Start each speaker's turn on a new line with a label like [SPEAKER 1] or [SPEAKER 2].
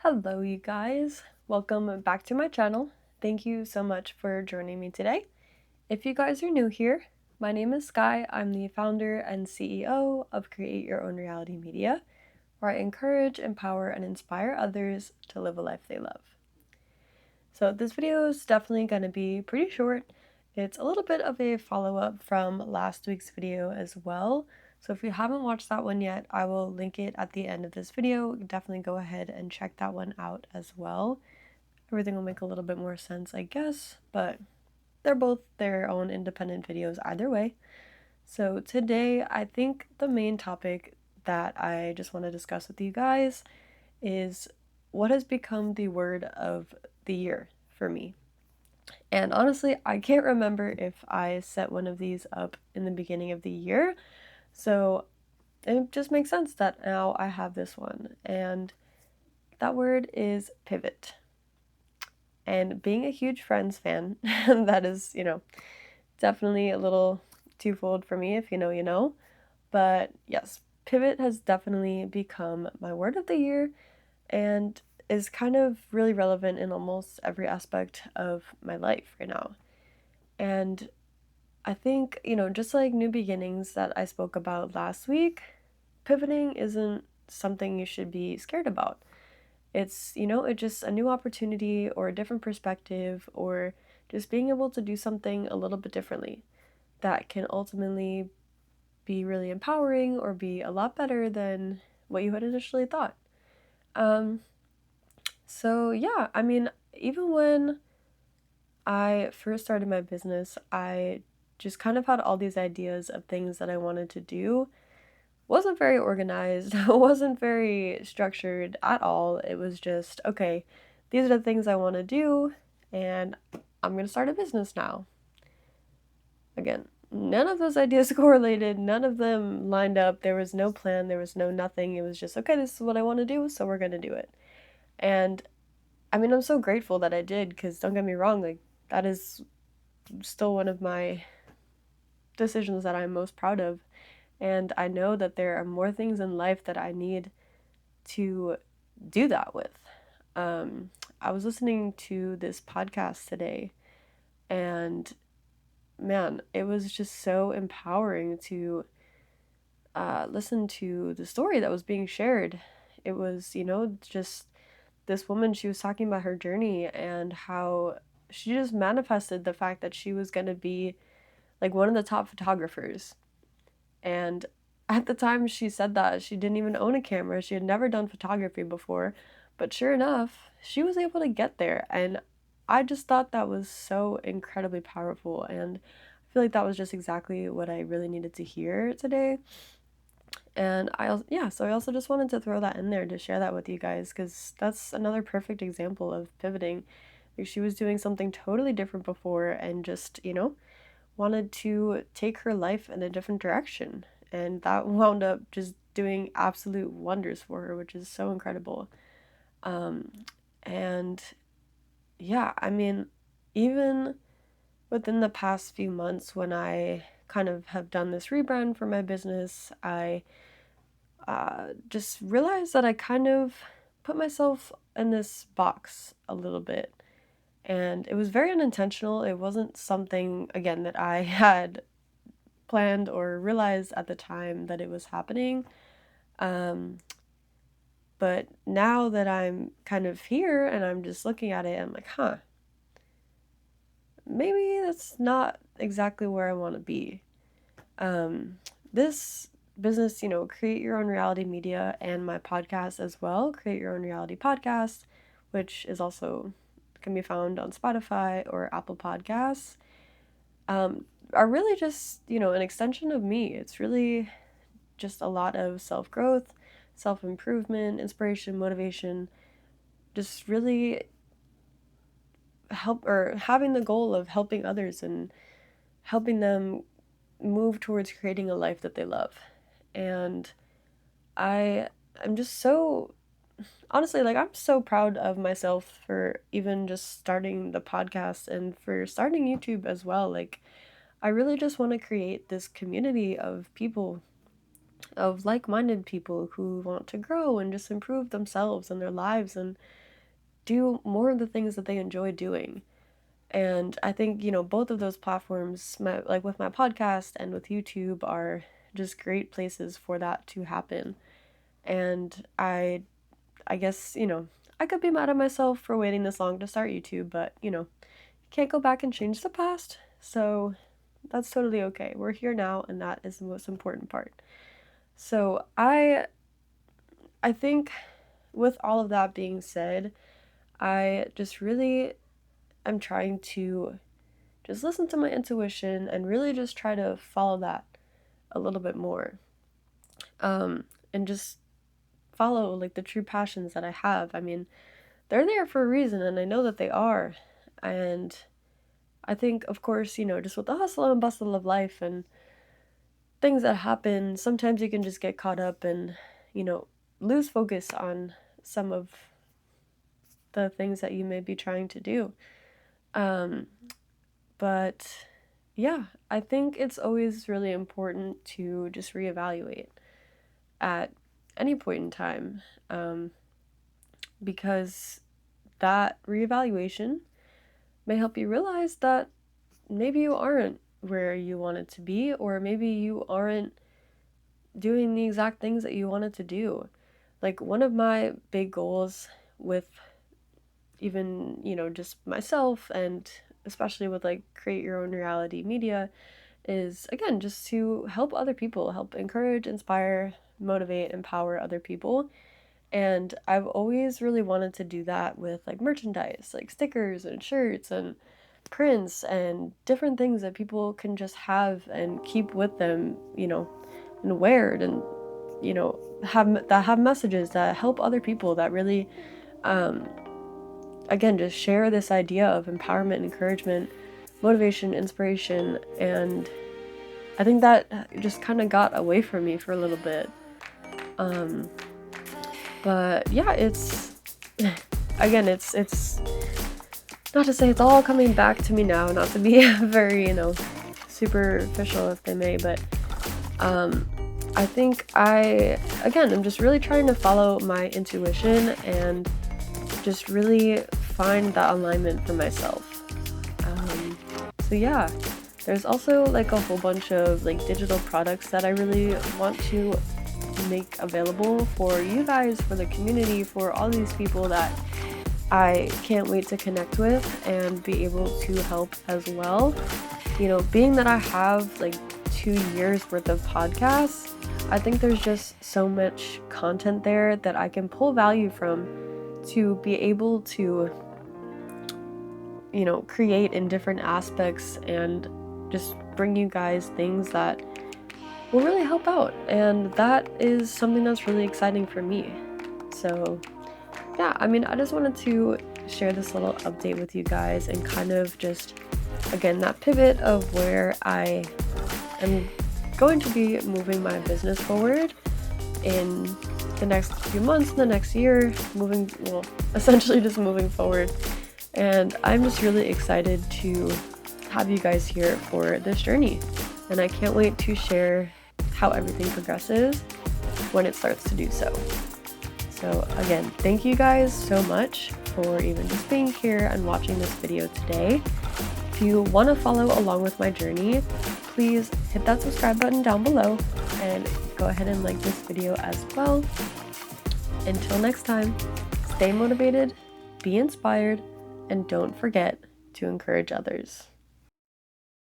[SPEAKER 1] Hello, you guys. Welcome back to my channel. Thank you so much for joining me today. If you guys are new here, my name is Sky. I'm the founder and CEO of Create Your Own Reality Media, where I encourage, empower, and inspire others to live a life they love. So, this video is definitely going to be pretty short. It's a little bit of a follow up from last week's video as well. So if you haven't watched that one yet, I will link it at the end of this video. Definitely go ahead and check that one out as well. Everything will make a little bit more sense, I guess, but they're both their own independent videos either way. So today, I think the main topic that I just want to discuss with you guys is what has become the word of the year for me. And honestly, I can't remember if I set one of these up in the beginning of the year. So it just makes sense that now I have this one. And that word is pivot. And being a huge Friends fan, that is, definitely a little twofold for me. If you know, you know. But yes, pivot has definitely become my word of the year and is kind of really relevant in almost every aspect of my life right now. And I think, just like new beginnings that I spoke about last week, pivoting isn't something you should be scared about. It's just a new opportunity or a different perspective or just being able to do something a little bit differently that can ultimately be really empowering or be a lot better than what you had initially thought. Um, so yeah, I mean, even when I first started my business, I just kind of had all these ideas of things that I wanted to do. Wasn't very organized, wasn't very structured at all. It was just, okay, these are the things I want to do, and I'm going to start a business now. Again, none of those ideas correlated, none of them lined up. There was no plan, there was no nothing. It was just, okay, this is what I want to do, so we're going to do it. And I mean, I'm so grateful that I did, because don't get me wrong, like, that is still one of my decisions that I'm most proud of. And I know that there are more things in life that I need to do that with. I was listening to this podcast today, and man, it was just so empowering to listen to the story that was being shared. It was, just this woman, she was talking about her journey and how she just manifested the fact that she was going to be like one of the top photographers. And at the time she said that, she didn't even own a camera. She had never done photography before. But sure enough, she was able to get there. And I just thought that was so incredibly powerful. And I feel like that was just exactly what I really needed to hear today. And so I also just wanted to throw that in there to share that with you guys because that's another perfect example of pivoting. Like she was doing something totally different before and just, wanted to take her life in a different direction. And that wound up just doing absolute wonders for her, which is so incredible. Um, and yeah, I mean, even within the past few months when I kind of have done this rebrand for my business, I just realized that I kind of put myself in this box a little bit. And it was very unintentional. It wasn't something, again, that I had planned or realized at the time that it was happening. Um, but now that I'm kind of here and I'm just looking at it, I'm like, maybe that's not exactly where I want to be. This business, Create Your Own Reality Media and my podcast as well, Create Your Own Reality Podcast, which is also can be found on Spotify or Apple Podcasts, are really just, an extension of me. It's really just a lot of self growth, self improvement, inspiration, motivation, just really help or having the goal of helping others and helping them move towards creating a life that they love. And I'm just so honestly, like, I'm so proud of myself for even just starting the podcast and for starting YouTube as well. Like, I really just want to create this community of people of like-minded people who want to grow and just improve themselves and their lives and do more of the things that they enjoy doing. And I think, both of those platforms, like with my podcast and with YouTube, are just great places for that to happen. And I guess, I could be mad at myself for waiting this long to start YouTube, but, can't go back and change the past. So that's totally okay. We're here now, and that is the most important part. So I think with all of that being said, I just really am trying to just listen to my intuition and really just try to follow that a little bit more. And just follow like the true passions that I have. I mean, they're there for a reason, and I know that they are. And I think, of course, just with the hustle and bustle of life and things that happen, sometimes you can just get caught up and, lose focus on some of the things that you may be trying to do. But yeah, I think it's always really important to just reevaluate at any point in time, because that reevaluation may help you realize that maybe you aren't where you wanted to be, or maybe you aren't doing the exact things that you wanted to do. Like, one of my big goals with even, just myself, and especially with like Create Your Own Reality Media, is again just to help other people, help encourage, inspire, motivate, empower other people. And I've always really wanted to do that with like merchandise, like stickers and shirts and prints and different things that people can just have and keep with them, and wear it, and have messages that help other people, that really again just share this idea of empowerment, encouragement, motivation, inspiration. And I think that just kind of got away from me for a little bit. But yeah, it's again, it's not to say it's all coming back to me now, not to be very, superficial if they may, but I think I'm just really trying to follow my intuition and just really find that alignment for myself. So yeah, there's also like a whole bunch of like digital products that I really want to make available for you guys, for the community, for all these people that I can't wait to connect with and be able to help as well. Being that I have like 2 years worth of podcasts, I think there's just so much content there that I can pull value from to be able to, create in different aspects and just bring you guys things that will really help out. And that is something that's really exciting for me. So yeah, I mean, I just wanted to share this little update with you guys and kind of just, again, that pivot of where I am going to be moving my business forward in the next few months, the next year, essentially just moving forward. And I'm just really excited to have you guys here for this journey. And I can't wait to share how everything progresses when it starts to do so. So again, thank you guys so much for even just being here and watching this video today. If you want to follow along with my journey, please hit that subscribe button down below and go ahead and like this video as well. Until next time, stay motivated, be inspired, and don't forget to encourage others.